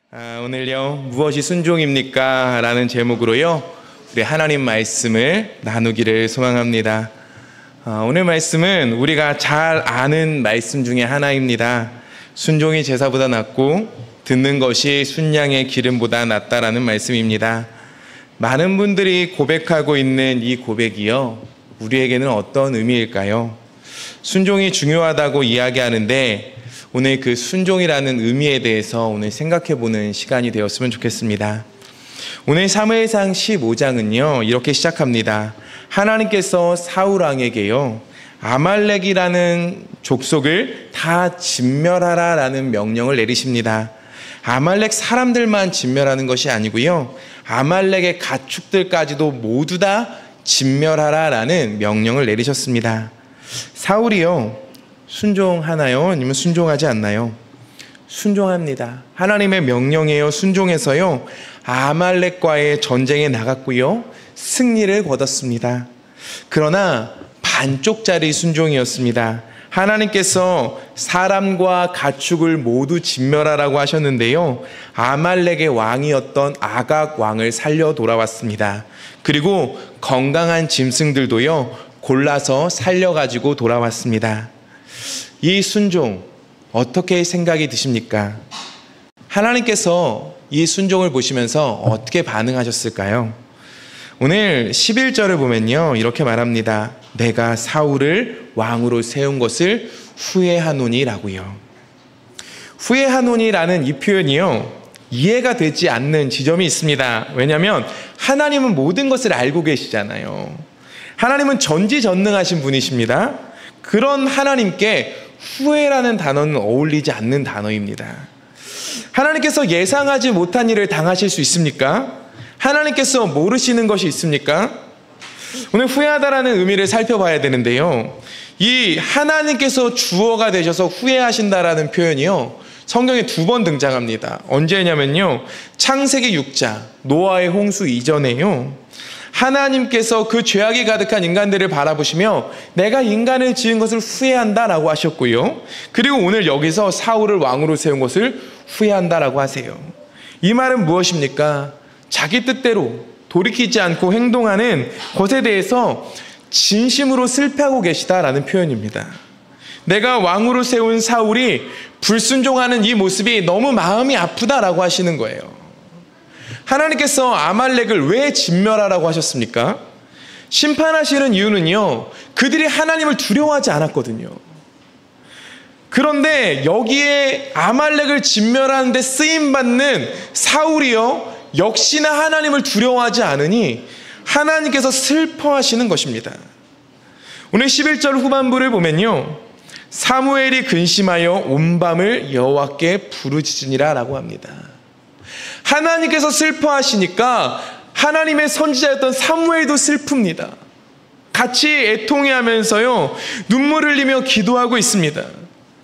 오늘요 무엇이 순종입니까? 라는 제목으로요 우리 하나님 말씀을 나누기를 소망합니다. 오늘 말씀은 우리가 잘 아는 말씀 중에 하나입니다. 순종이 제사보다 낫고 듣는 것이 순양의 기름보다 낫다라는 말씀입니다. 많은 분들이 고백하고 있는 이 고백이요 우리에게는 어떤 의미일까요? 순종이 중요하다고 이야기하는데 오늘 그 순종이라는 의미에 대해서 오늘 생각해보는 시간이 되었으면 좋겠습니다. 오늘 사무엘상 15장은요 이렇게 시작합니다. 하나님께서 사울 왕에게요 아말렉이라는 족속을 다 진멸하라 라는 명령을 내리십니다. 아말렉 사람들만 진멸하는 것이 아니고요 아말렉의 가축들까지도 모두 다 진멸하라 라는 명령을 내리셨습니다. 사울이요 순종하나요? 아니면 순종하지 않나요? 순종합니다. 하나님의 명령에요 순종해서요 아말렉과의 전쟁에 나갔고요 승리를 거뒀습니다. 그러나 반쪽짜리 순종이었습니다. 하나님께서 사람과 가축을 모두 진멸하라고 하셨는데요 아말렉의 왕이었던 아각 왕을 살려 돌아왔습니다. 그리고 건강한 짐승들도요 골라서 살려가지고 돌아왔습니다. 이 순종 어떻게 생각이 드십니까? 하나님께서 이 순종을 보시면서 어떻게 반응하셨을까요? 오늘 11절을 보면요 이렇게 말합니다. 내가 사울을 왕으로 세운 것을 후회하노니 라고요. 후회하노니라는 이 표현이요 이해가 되지 않는 지점이 있습니다. 왜냐하면 하나님은 모든 것을 알고 계시잖아요. 하나님은 전지전능하신 분이십니다. 그런 하나님께 후회라는 단어는 어울리지 않는 단어입니다. 하나님께서 예상하지 못한 일을 당하실 수 있습니까? 하나님께서 모르시는 것이 있습니까? 오늘 후회하다라는 의미를 살펴봐야 되는데요 이 하나님께서 주어가 되셔서 후회하신다라는 표현이요 성경에 2번 등장합니다. 언제냐면요 창세기 6장 노아의 홍수 이전에요 하나님께서 그 죄악이 가득한 인간들을 바라보시며 내가 인간을 지은 것을 후회한다라고 하셨고요. 그리고 오늘 여기서 사울을 왕으로 세운 것을 후회한다라고 하세요. 이 말은 무엇입니까? 자기 뜻대로 돌이키지 않고 행동하는 것에 대해서 진심으로 슬퍼하고 계시다라는 표현입니다. 내가 왕으로 세운 사울이 불순종하는 이 모습이 너무 마음이 아프다라고 하시는 거예요. 하나님께서 아말렉을 왜 진멸하라고 하셨습니까? 심판하시는 이유는요 그들이 하나님을 두려워하지 않았거든요. 그런데 여기에 아말렉을 진멸하는 데 쓰임받는 사울이요 역시나 하나님을 두려워하지 않으니 하나님께서 슬퍼하시는 것입니다. 오늘 11절 후반부를 보면요 사무엘이 근심하여 온 밤을 여호와께 부르짖으니라 라고 합니다. 하나님께서 슬퍼하시니까 하나님의 선지자였던 사무엘도 슬픕니다. 같이 애통해하면서요 눈물 흘리며 기도하고 있습니다.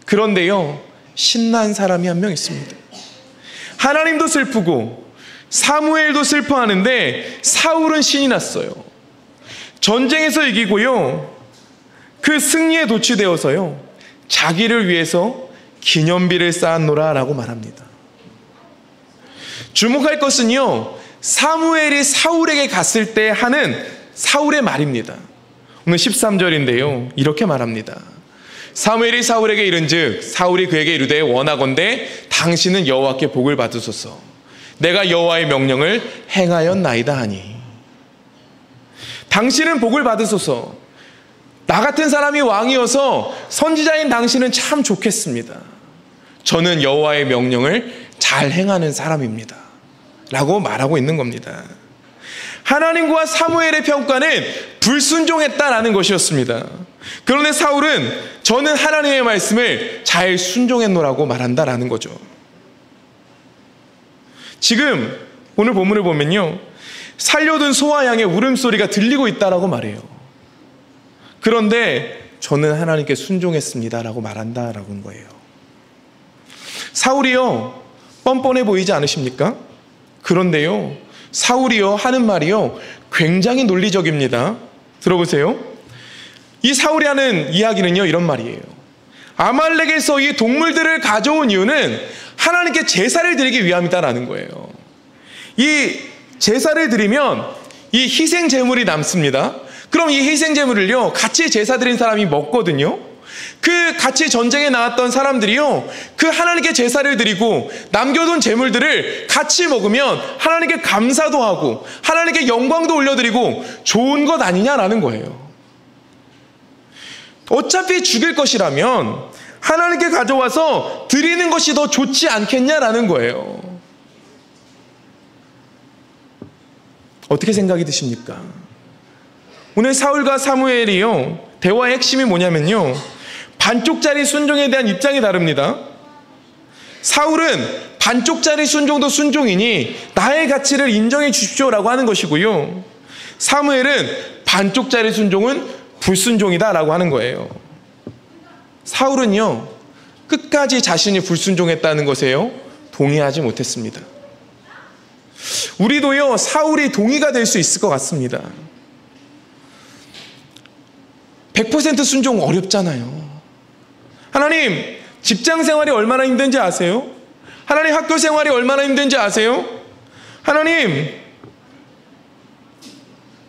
그런데요 신난 사람이 한 명 있습니다. 하나님도 슬프고 사무엘도 슬퍼하는데 사울은 신이 났어요. 전쟁에서 이기고요 그 승리에 도취되어서요 자기를 위해서 기념비를 쌓았노라 라고 말합니다. 주목할 것은요 사무엘이 사울에게 갔을 때 하는 사울의 말입니다. 오늘 13절인데요 이렇게 말합니다. 사무엘이 사울에게 이른즉 사울이 그에게 이르되 원하건대 당신은 여호와께 복을 받으소서 내가 여호와의 명령을 행하였나이다 하니. 당신은 복을 받으소서. 나 같은 사람이 왕이어서 선지자인 당신은 참 좋겠습니다. 저는 여호와의 명령을 잘 행하는 사람입니다 라고 말하고 있는 겁니다. 하나님과 사무엘의 평가는 불순종했다라는 것이었습니다. 그런데 사울은 저는 하나님의 말씀을 잘 순종했노라고 말한다라는 거죠. 지금 오늘 본문을 보면요 살려둔 소와 양의 울음소리가 들리고 있다라고 말해요. 그런데 저는 하나님께 순종했습니다라고 말한다라는 거예요. 사울이요 뻔뻔해 보이지 않으십니까? 그런데요 사울이요 하는 말이요 굉장히 논리적입니다. 들어보세요. 이 사울이 하는 이야기는요 이런 말이에요. 아말렉에서 이 동물들을 가져온 이유는 하나님께 제사를 드리기 위함이다라는 거예요. 이 제사를 드리면 이 희생 제물이 남습니다. 그럼 이 희생 제물을요, 같이 제사 드린 사람이 먹거든요. 그 같이 전쟁에 나왔던 사람들이요, 그 하나님께 제사를 드리고 남겨둔 제물들을 같이 먹으면 하나님께 감사도 하고 하나님께 영광도 올려드리고 좋은 것 아니냐라는 거예요. 어차피 죽일 것이라면 하나님께 가져와서 드리는 것이 더 좋지 않겠냐라는 거예요. 어떻게 생각이 드십니까? 오늘 사울과 사무엘이요, 대화의 핵심이 뭐냐면요, 반쪽짜리 순종에 대한 입장이 다릅니다. 사울은 반쪽짜리 순종도 순종이니 나의 가치를 인정해 주십시오라고 하는 것이고요, 사무엘은 반쪽짜리 순종은 불순종이다라고 하는 거예요. 사울은요, 끝까지 자신이 불순종했다는 것에요, 동의하지 못했습니다. 우리도요, 사울이 동의가 될 수 있을 것 같습니다. 100% 순종 어렵잖아요. 하나님, 직장 생활이 얼마나 힘든지 아세요? 하나님, 학교 생활이 얼마나 힘든지 아세요? 하나님,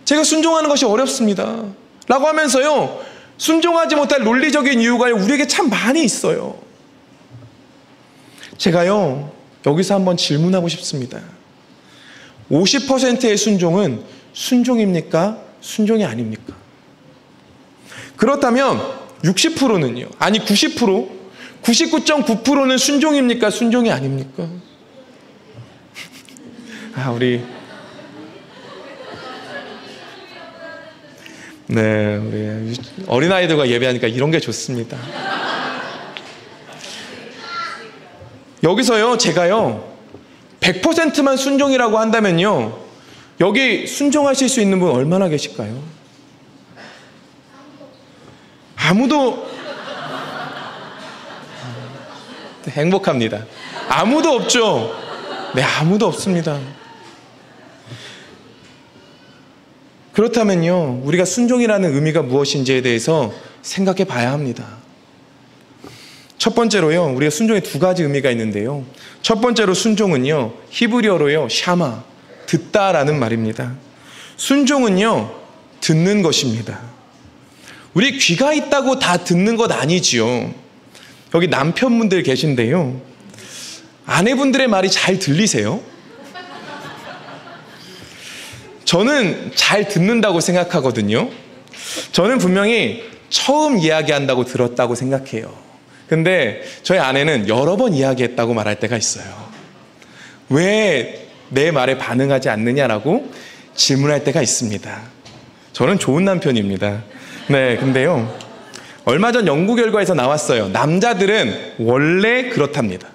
제가 순종하는 것이 어렵습니다 라고 하면서요, 순종하지 못할 논리적인 이유가 우리에게 참 많이 있어요. 제가요, 여기서 한번 질문하고 싶습니다. 50%의 순종은 순종입니까? 순종이 아닙니까? 그렇다면 60%는요? 아니 90%? 99.9%는 순종입니까? 순종이 아닙니까? 우리 어린아이들과 예배하니까 이런 게 좋습니다. 여기서요, 제가요, 100%만 순종이라고 한다면요, 여기 순종하실 수 있는 분 얼마나 계실까요? 아무도. 행복합니다. 아무도 없죠? 네, 아무도 없습니다. 그렇다면요, 우리가 순종이라는 의미가 무엇인지에 대해서 생각해 봐야 합니다. 첫 번째로요, 우리가 순종에 두 가지 의미가 있는데요, 첫 번째로 순종은요, 히브리어로요, 샤마, 듣다라는 말입니다. 순종은요, 듣는 것입니다. 우리 귀가 있다고 다 듣는 것 아니지요. 여기 남편분들 계신데요, 아내분들의 말이 잘 들리세요? 저는 잘 듣는다고 생각하거든요. 저는 분명히 처음 이야기한다고 들었다고 생각해요. 근데 저희 아내는 여러 번 이야기했다고 말할 때가 있어요. 왜 내 말에 반응하지 않느냐라고 질문할 때가 있습니다. 저는 좋은 남편입니다. 네, 근데요, 얼마 전 연구 결과에서 나왔어요. 남자들은 원래 그렇답니다.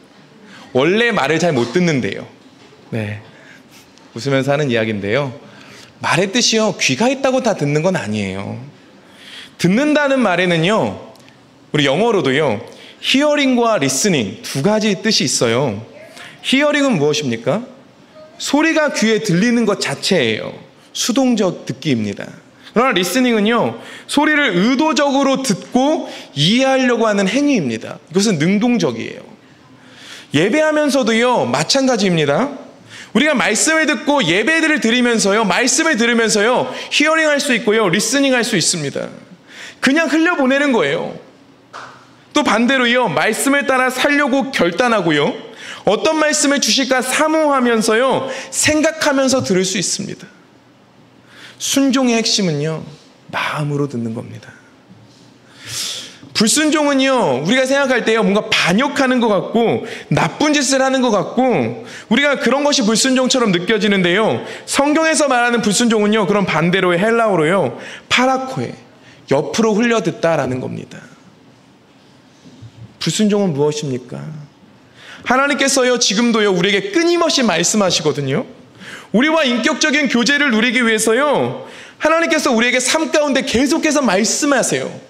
원래 말을 잘 못 듣는데요. 네, 웃으면서 하는 이야기인데요, 말의 뜻이요, 귀가 있다고 다 듣는 건 아니에요. 듣는다는 말에는요, 우리 영어로도요, 히어링과 리스닝 두 가지 뜻이 있어요. 히어링은 무엇입니까? 소리가 귀에 들리는 것 자체예요. 수동적 듣기입니다. 그러나 리스닝은요, 소리를 의도적으로 듣고 이해하려고 하는 행위입니다. 이것은 능동적이에요. 예배하면서도요, 마찬가지입니다. 우리가 말씀을 듣고 예배를 드리면서요, 말씀을 들으면서요, 히어링 할 수 있고요, 리스닝 할 수 있습니다. 그냥 흘려보내는 거예요. 또 반대로요, 말씀을 따라 살려고 결단하고요, 어떤 말씀을 주실까 사모하면서요, 생각하면서 들을 수 있습니다. 순종의 핵심은요, 마음으로 듣는 겁니다. 불순종은요, 우리가 생각할 때요, 뭔가 반역하는 것 같고 나쁜 짓을 하는 것 같고 우리가 그런 것이 불순종처럼 느껴지는데요, 성경에서 말하는 불순종은요, 그런 반대로의 헬라어로요, 파라코에, 옆으로 흘려듣다라는 겁니다. 불순종은 무엇입니까? 하나님께서요, 지금도요, 우리에게 끊임없이 말씀하시거든요. 우리와 인격적인 교제를 누리기 위해서요, 하나님께서 우리에게 삶 가운데 계속해서 말씀하세요.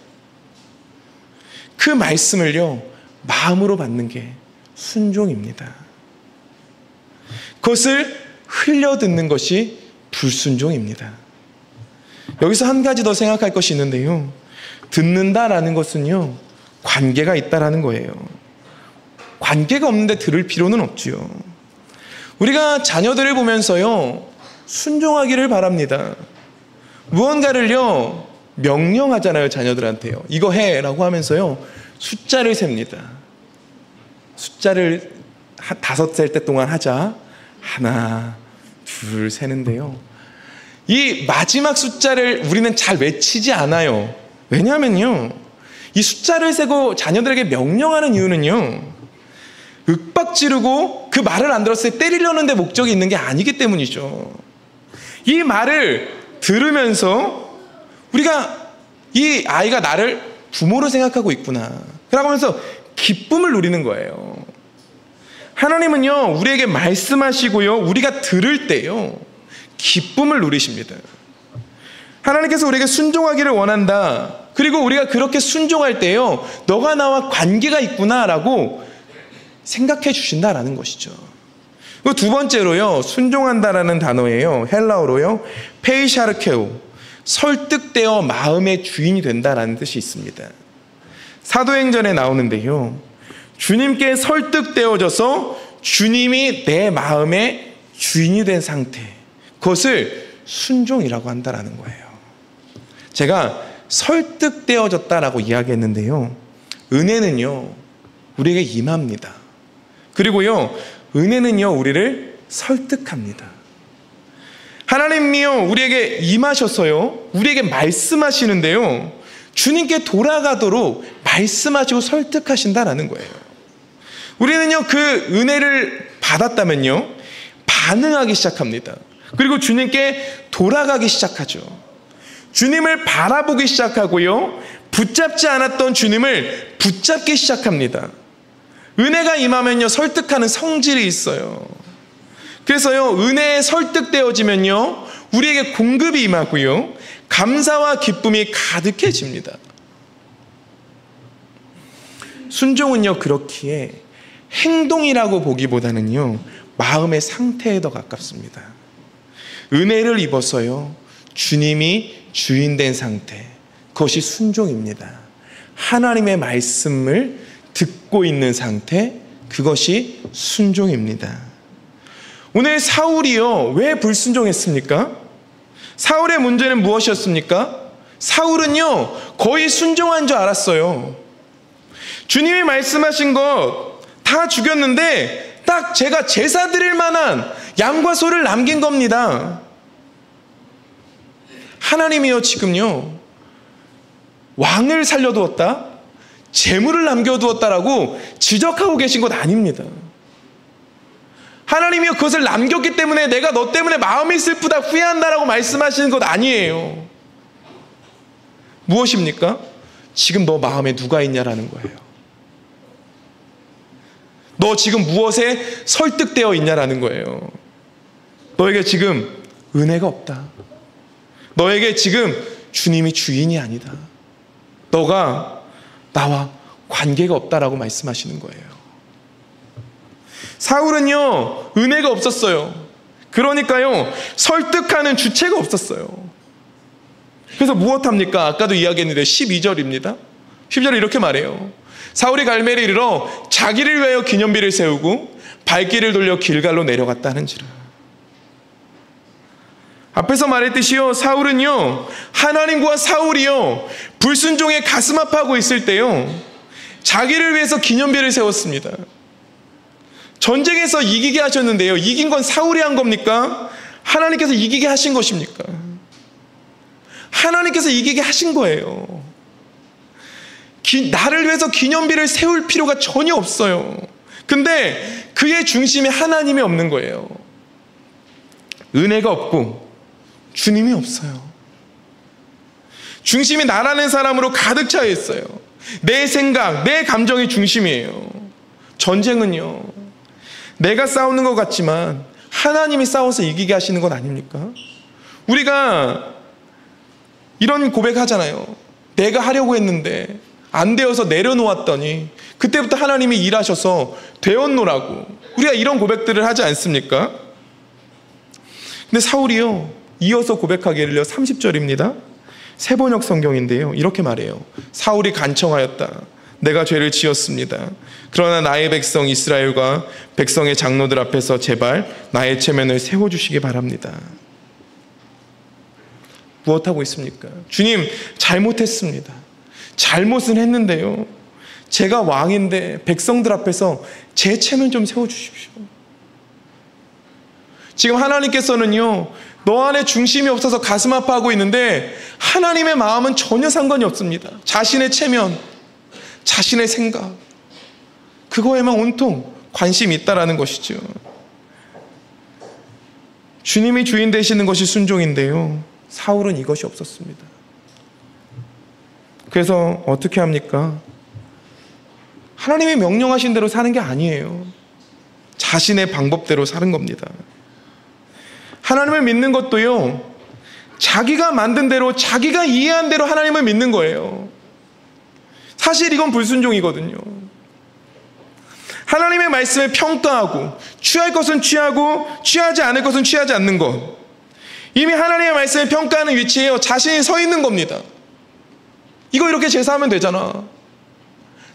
그 말씀을요, 마음으로 받는 게 순종입니다. 그것을 흘려듣는 것이 불순종입니다. 여기서 한 가지 더 생각할 것이 있는데요, 듣는다라는 것은요, 관계가 있다라는 거예요. 관계가 없는데 들을 필요는 없지요. 우리가 자녀들을 보면서요, 순종하기를 바랍니다. 무언가를요, 명령하잖아요, 자녀들한테요. 이거 해라고 하면서요, 숫자를 셉니다. 숫자를 5살 때 동안 하자. 하나, 둘 세는데요. 이 마지막 숫자를 우리는 잘 외치지 않아요. 왜냐하면요, 이 숫자를 세고 자녀들에게 명령하는 이유는요, 윽박 지르고 그 말을 안 들었을 때 때리려는 데 목적이 있는 게 아니기 때문이죠. 이 말을 들으면서 우리가 이 아이가 나를 부모로 생각하고 있구나, 그러고 하면서 기쁨을 누리는 거예요. 하나님은요, 우리에게 말씀하시고요, 우리가 들을 때요, 기쁨을 누리십니다. 하나님께서 우리에게 순종하기를 원한다. 그리고 우리가 그렇게 순종할 때요, 너가 나와 관계가 있구나라고 생각해 주신다라는 것이죠. 그리고 두 번째로요, 순종한다라는 단어예요. 헬라어로요, 페이샤르케오, 설득되어 마음의 주인이 된다라는 뜻이 있습니다. 사도행전에 나오는데요, 주님께 설득되어져서 주님이 내 마음의 주인이 된 상태, 그것을 순종이라고 한다라는 거예요. 제가 설득되어졌다라고 이야기했는데요, 은혜는요, 우리에게 임합니다. 그리고요, 은혜는요, 우리를 설득합니다. 하나님이요, 우리에게 임하셔서요, 우리에게 말씀하시는데요, 주님께 돌아가도록 말씀하시고 설득하신다라는 거예요. 우리는요, 그 은혜를 받았다면요, 반응하기 시작합니다. 그리고 주님께 돌아가기 시작하죠. 주님을 바라보기 시작하고요, 붙잡지 않았던 주님을 붙잡기 시작합니다. 은혜가 임하면요, 설득하는 성질이 있어요. 그래서요, 은혜에 설득되어지면요, 우리에게 공급이 임하고요, 감사와 기쁨이 가득해집니다. 순종은요, 그렇기에 행동이라고 보기보다는요, 마음의 상태에 더 가깝습니다. 은혜를 입어서요, 주님이 주인 된 상태, 그것이 순종입니다. 하나님의 말씀을 듣고 있는 상태, 그것이 순종입니다. 오늘 사울이요, 왜 불순종했습니까? 사울의 문제는 무엇이었습니까? 사울은요, 거의 순종한 줄 알았어요. 주님이 말씀하신 것 다 죽였는데 딱 제가 제사 드릴 만한 양과 소를 남긴 겁니다. 하나님이요, 지금요, 왕을 살려두었다, 재물을 남겨두었다라고 지적하고 계신 것 아닙니다. 하나님이요, 그것을 남겼기 때문에 내가 너 때문에 마음이 슬프다, 후회한다라고 말씀하시는 것 아니에요. 무엇입니까? 지금 너 마음에 누가 있냐라는 거예요. 너 지금 무엇에 설득되어 있냐라는 거예요. 너에게 지금 은혜가 없다. 너에게 지금 주님이 주인이 아니다. 너가 나와 관계가 없다라고 말씀하시는 거예요. 사울은요, 은혜가 없었어요. 그러니까요, 설득하는 주체가 없었어요. 그래서 무엇합니까? 아까도 이야기했는데 12절입니다. 12절에 이렇게 말해요. 사울이 갈멜에 이르러 자기를 위하여 기념비를 세우고 발길을 돌려 길갈로 내려갔다 하는지라. 앞에서 말했듯이요, 사울은요, 하나님과 사울이요, 불순종에 가슴 아파하고 있을 때요, 자기를 위해서 기념비를 세웠습니다. 전쟁에서 이기게 하셨는데요, 이긴 건 사울이 한 겁니까? 하나님께서 이기게 하신 것입니까? 하나님께서 이기게 하신 거예요. 나를 위해서 기념비를 세울 필요가 전혀 없어요. 근데 그의 중심에 하나님이 없는 거예요. 은혜가 없고 주님이 없어요. 중심이 나라는 사람으로 가득 차 있어요. 내 생각, 내 감정이 중심이에요. 전쟁은요, 내가 싸우는 것 같지만 하나님이 싸워서 이기게 하시는 것 아닙니까? 우리가 이런 고백하잖아요. 내가 하려고 했는데 안 되어서 내려놓았더니 그때부터 하나님이 일하셔서 되었노라고, 우리가 이런 고백들을 하지 않습니까? 근데 사울이요, 이어서 고백하기를요, 30절입니다. 세번역 성경인데요, 이렇게 말해요. 사울이 간청하였다. 내가 죄를 지었습니다. 그러나 나의 백성 이스라엘과 백성의 장로들 앞에서 제발 나의 체면을 세워주시기 바랍니다. 무엇하고 있습니까? 주님, 잘못했습니다. 잘못은 했는데요, 제가 왕인데 백성들 앞에서 제 체면 좀 세워주십시오. 지금 하나님께서는요, 너 안에 중심이 없어서 가슴 아파하고 있는데 하나님의 마음은 전혀 상관이 없습니다. 자신의 체면, 자신의 생각, 그거에만 온통 관심이 있다라는 것이죠. 주님이 주인 되시는 것이 순종인데요, 사울은 이것이 없었습니다. 그래서 어떻게 합니까? 하나님이 명령하신 대로 사는 게 아니에요. 자신의 방법대로 사는 겁니다. 하나님을 믿는 것도요, 자기가 만든 대로, 자기가 이해한 대로 하나님을 믿는 거예요. 사실 이건 불순종이거든요. 하나님의 말씀을 평가하고, 취할 것은 취하고 취하지 않을 것은 취하지 않는 것, 이미 하나님의 말씀을 평가하는 위치에 자신이 서 있는 겁니다. 이거 이렇게 제사하면 되잖아.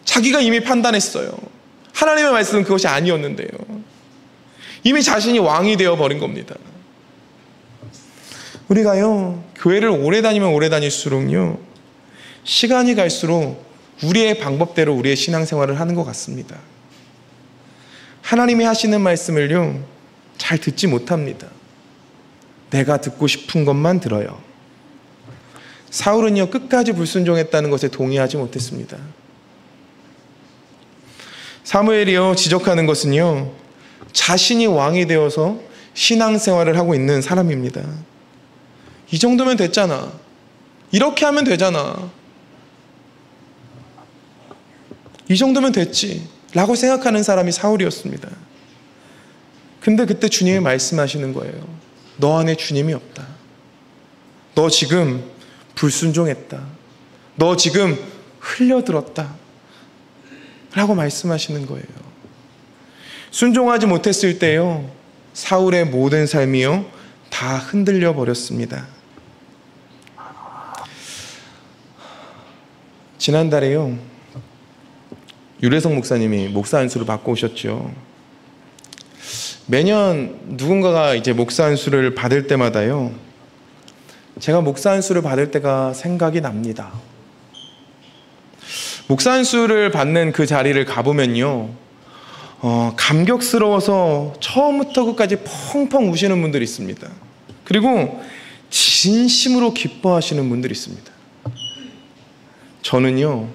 자기가 이미 판단했어요. 하나님의 말씀은 그것이 아니었는데요. 이미 자신이 왕이 되어버린 겁니다. 우리가요, 교회를 오래 다니면 오래 다닐수록요, 시간이 갈수록 우리의 방법대로 우리의 신앙생활을 하는 것 같습니다. 하나님이 하시는 말씀을요, 잘 듣지 못합니다. 내가 듣고 싶은 것만 들어요. 사울은요, 끝까지 불순종했다는 것에 동의하지 못했습니다. 사무엘이요, 지적하는 것은요, 자신이 왕이 되어서 신앙생활을 하고 있는 사람입니다. 이 정도면 됐잖아. 이렇게 하면 되잖아. 이 정도면 됐지 라고 생각하는 사람이 사울이었습니다. 근데 그때 주님이 말씀하시는 거예요. 너 안에 주님이 없다. 너 지금 불순종했다. 너 지금 흘려들었다 라고 말씀하시는 거예요. 순종하지 못했을 때요, 사울의 모든 삶이요, 다 흔들려 버렸습니다. 지난달에요, 유래성 목사님이 목사 안수를 받고 오셨죠. 매년 누군가가 이제 목사 안수를 받을 때마다요, 제가 목사 안수를 받을 때가 생각이 납니다. 목사 안수를 받는 그 자리를 가보면요, 감격스러워서 처음부터 끝까지 펑펑 우시는 분들이 있습니다. 그리고 진심으로 기뻐하시는 분들이 있습니다. 저는요,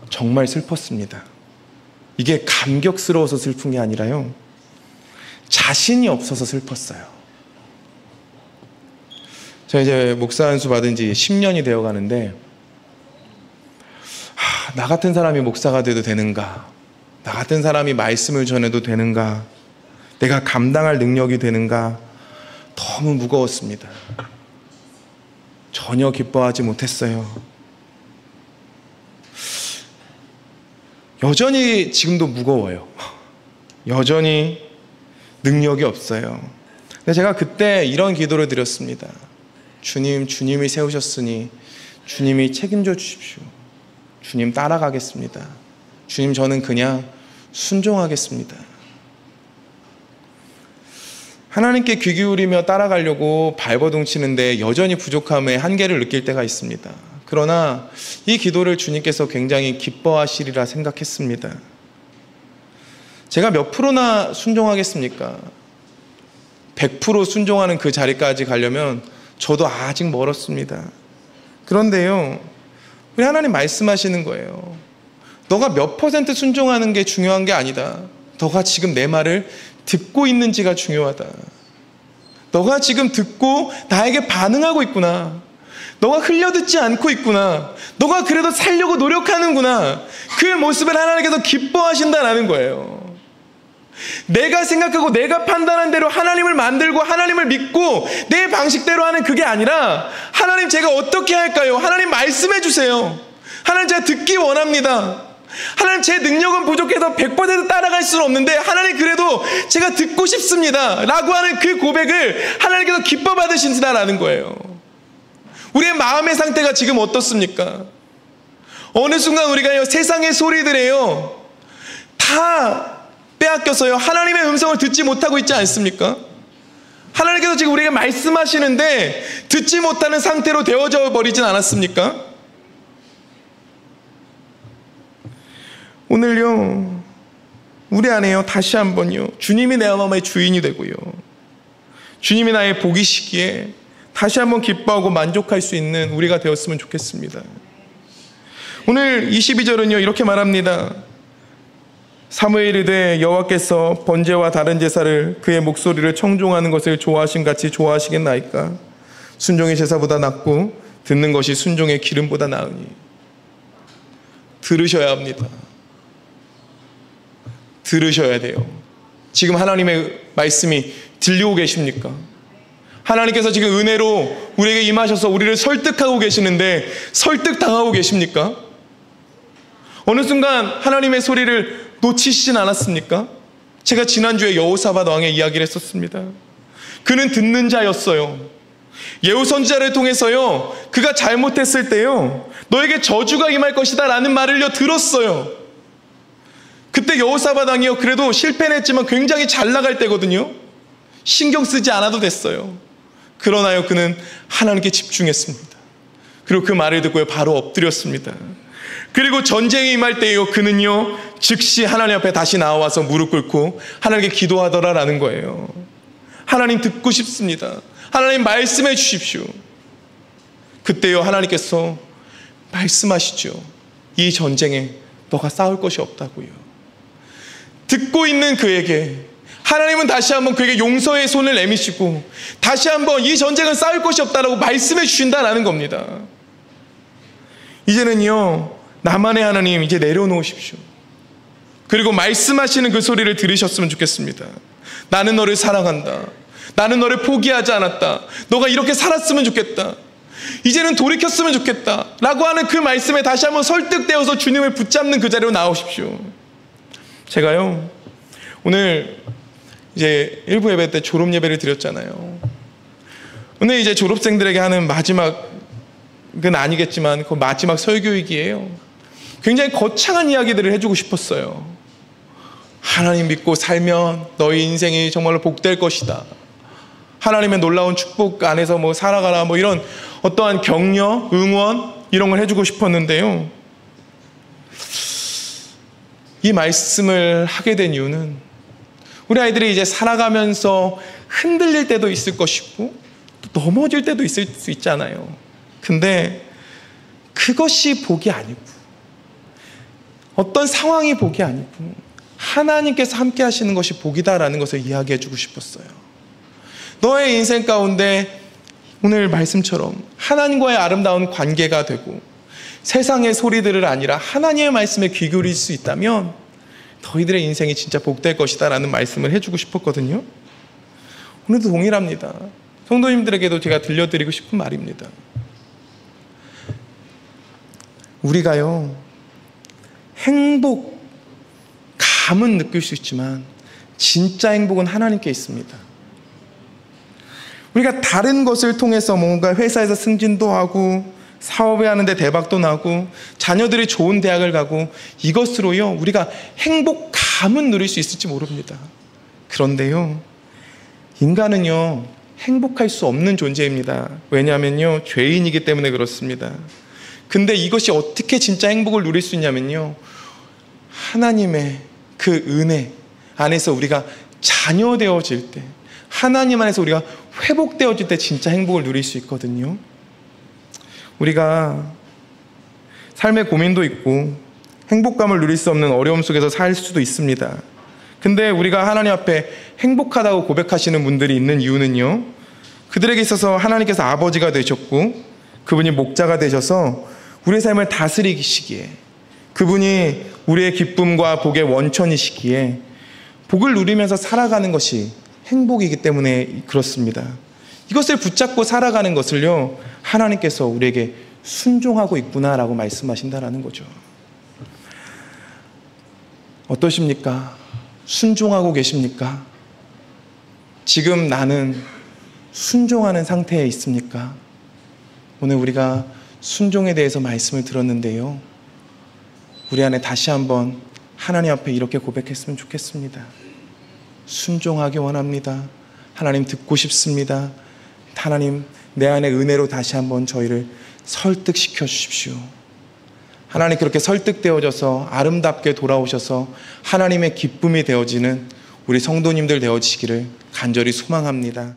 정말 슬펐습니다. 이게 감격스러워서 슬픈 게 아니라요, 자신이 없어서 슬펐어요. 제가 이제 목사 안수 받은 지 10년이 되어 가는데, 나 같은 사람이 목사가 돼도 되는가? 나 같은 사람이 말씀을 전해도 되는가? 내가 감당할 능력이 되는가? 너무 무거웠습니다. 전혀 기뻐하지 못했어요. 여전히 지금도 무거워요. 여전히 능력이 없어요. 근데 제가 그때 이런 기도를 드렸습니다. 주님, 주님이 세우셨으니 주님이 책임져 주십시오. 주님 따라가겠습니다. 주님, 저는 그냥 순종하겠습니다. 하나님께 귀 기울이며 따라가려고 발버둥 치는데 여전히 부족함에 한계를 느낄 때가 있습니다. 그러나 이 기도를 주님께서 굉장히 기뻐하시리라 생각했습니다. 제가 몇 프로나 순종하겠습니까? 100% 순종하는 그 자리까지 가려면 저도 아직 멀었습니다. 그런데요, 우리 하나님 말씀하시는 거예요. 너가 몇 % 순종하는 게 중요한 게 아니다. 너가 지금 내 말을 듣고 있는지가 중요하다. 너가 지금 듣고 나에게 반응하고 있구나. 너가 흘려듣지 않고 있구나. 너가 그래도 살려고 노력하는구나. 그 모습을 하나님께서 기뻐하신다라는 거예요. 내가 생각하고 내가 판단한 대로 하나님을 만들고 하나님을 믿고 내 방식대로 하는 그게 아니라, 하나님 제가 어떻게 할까요? 하나님 말씀해 주세요. 하나님 제가 듣기 원합니다. 하나님 제 능력은 부족해서 100% 따라갈 수는 없는데 하나님 그래도 제가 듣고 싶습니다 라고 하는 그 고백을 하나님께서 기뻐 받으신다라는 거예요. 우리의 마음의 상태가 지금 어떻습니까? 어느 순간 우리가요, 세상의 소리들에요, 다 빼앗겨서요, 하나님의 음성을 듣지 못하고 있지 않습니까? 하나님께서 지금 우리에게 말씀하시는데 듣지 못하는 상태로 되어져 버리진 않았습니까? 오늘요, 우리 안에요, 다시 한번요, 주님이 내 마음의 주인이 되고요, 주님이 나의 복이시기에 다시 한번 기뻐하고 만족할 수 있는 우리가 되었으면 좋겠습니다. 오늘 22절은요, 이렇게 말합니다. 사무엘이 이르되 여호와께서 번제와 다른 제사를 그의 목소리를 청종하는 것을 좋아하신 같이 좋아하시겠나이까? 순종의 제사보다 낫고 듣는 것이 순종의 기름보다 나으니. 들으셔야 합니다. 들으셔야 돼요. 지금 하나님의 말씀이 들리고 계십니까? 하나님께서 지금 은혜로 우리에게 임하셔서 우리를 설득하고 계시는데 설득당하고 계십니까? 어느 순간 하나님의 소리를 놓치시진 않았습니까? 제가 지난주에 여호사밧 왕의 이야기를 했었습니다. 그는 듣는 자였어요. 예후 선지자를 통해서요, 그가 잘못했을 때요, 너에게 저주가 임할 것이다 라는 말을요 들었어요. 그때 여호사밧 왕이요, 그래도 실패는 했지만 굉장히 잘 나갈 때거든요. 신경 쓰지 않아도 됐어요. 그러나요, 그는 하나님께 집중했습니다. 그리고 그 말을 듣고요, 바로 엎드렸습니다. 그리고 전쟁이 임할 때요, 그는요 즉시 하나님 앞에 다시 나와서 무릎 꿇고 하나님께 기도하더라라는 거예요. 하나님 듣고 싶습니다. 하나님 말씀해 주십시오. 그때요, 하나님께서 말씀하시죠. 이 전쟁에 너가 싸울 것이 없다고요. 듣고 있는 그에게 하나님은 다시 한번 그에게 용서의 손을 내미시고 다시 한번 이 전쟁은 싸울 것이 없다라고 말씀해 주신다라는 겁니다. 이제는요, 나만의 하나님 이제 내려놓으십시오. 그리고 말씀하시는 그 소리를 들으셨으면 좋겠습니다. 나는 너를 사랑한다. 나는 너를 포기하지 않았다. 너가 이렇게 살았으면 좋겠다. 이제는 돌이켰으면 좋겠다 라고 하는 그 말씀에 다시 한번 설득되어서 주님을 붙잡는 그 자리로 나오십시오. 제가요, 오늘 이제 일부 예배 때 졸업 예배를 드렸잖아요. 오늘 이제 졸업생들에게 하는 마지막은 아니겠지만 그 마지막 설교이기에요, 굉장히 거창한 이야기들을 해주고 싶었어요. 하나님 믿고 살면 너희 인생이 정말로 복될 것이다. 하나님의 놀라운 축복 안에서 뭐 살아가라, 뭐 이런 어떠한 격려, 응원 이런 걸 해주고 싶었는데요, 이 말씀을 하게 된 이유는 우리 아이들이 이제 살아가면서 흔들릴 때도 있을 것이고 또 넘어질 때도 있을 수 있잖아요. 근데 그것이 복이 아니고, 어떤 상황이 복이 아니고 하나님께서 함께 하시는 것이 복이다라는 것을 이야기해 주고 싶었어요. 너의 인생 가운데 오늘 말씀처럼 하나님과의 아름다운 관계가 되고 세상의 소리들을 아니라 하나님의 말씀에 귀 기울일 수 있다면 너희들의 인생이 진짜 복될 것이다 라는 말씀을 해주고 싶었거든요. 오늘도 동일합니다. 성도님들에게도 제가 들려드리고 싶은 말입니다. 우리가요, 행복감은 느낄 수 있지만 진짜 행복은 하나님께 있습니다. 우리가 다른 것을 통해서 뭔가 회사에서 승진도 하고 사업을 하는데 대박도 나고 자녀들이 좋은 대학을 가고 이것으로요, 우리가 행복감은 누릴 수 있을지 모릅니다. 그런데요, 인간은요 행복할 수 없는 존재입니다. 왜냐하면요, 죄인이기 때문에 그렇습니다. 근데 이것이 어떻게 진짜 행복을 누릴 수 있냐면요, 하나님의 그 은혜 안에서 우리가 자녀되어질 때, 하나님 안에서 우리가 회복되어질 때 진짜 행복을 누릴 수 있거든요. 우리가 삶의 고민도 있고 행복감을 누릴 수 없는 어려움 속에서 살 수도 있습니다. 근데 우리가 하나님 앞에 행복하다고 고백하시는 분들이 있는 이유는요, 그들에게 있어서 하나님께서 아버지가 되셨고 그분이 목자가 되셔서 우리의 삶을 다스리시기에, 그분이 우리의 기쁨과 복의 원천이시기에 복을 누리면서 살아가는 것이 행복이기 때문에 그렇습니다. 이것을 붙잡고 살아가는 것을요, 하나님께서 우리에게 순종하고 있구나라고 말씀하신다라는 거죠. 어떠십니까? 순종하고 계십니까? 지금 나는 순종하는 상태에 있습니까? 오늘 우리가 순종에 대해서 말씀을 들었는데요, 우리 안에 다시 한번 하나님 앞에 이렇게 고백했으면 좋겠습니다. 순종하기 원합니다. 하나님 듣고 싶습니다. 하나님 내 안에 은혜로 다시 한번 저희를 설득시켜 주십시오. 하나님 그렇게 설득되어져서 아름답게 돌아오셔서 하나님의 기쁨이 되어지는 우리 성도님들 되어지기를 간절히 소망합니다.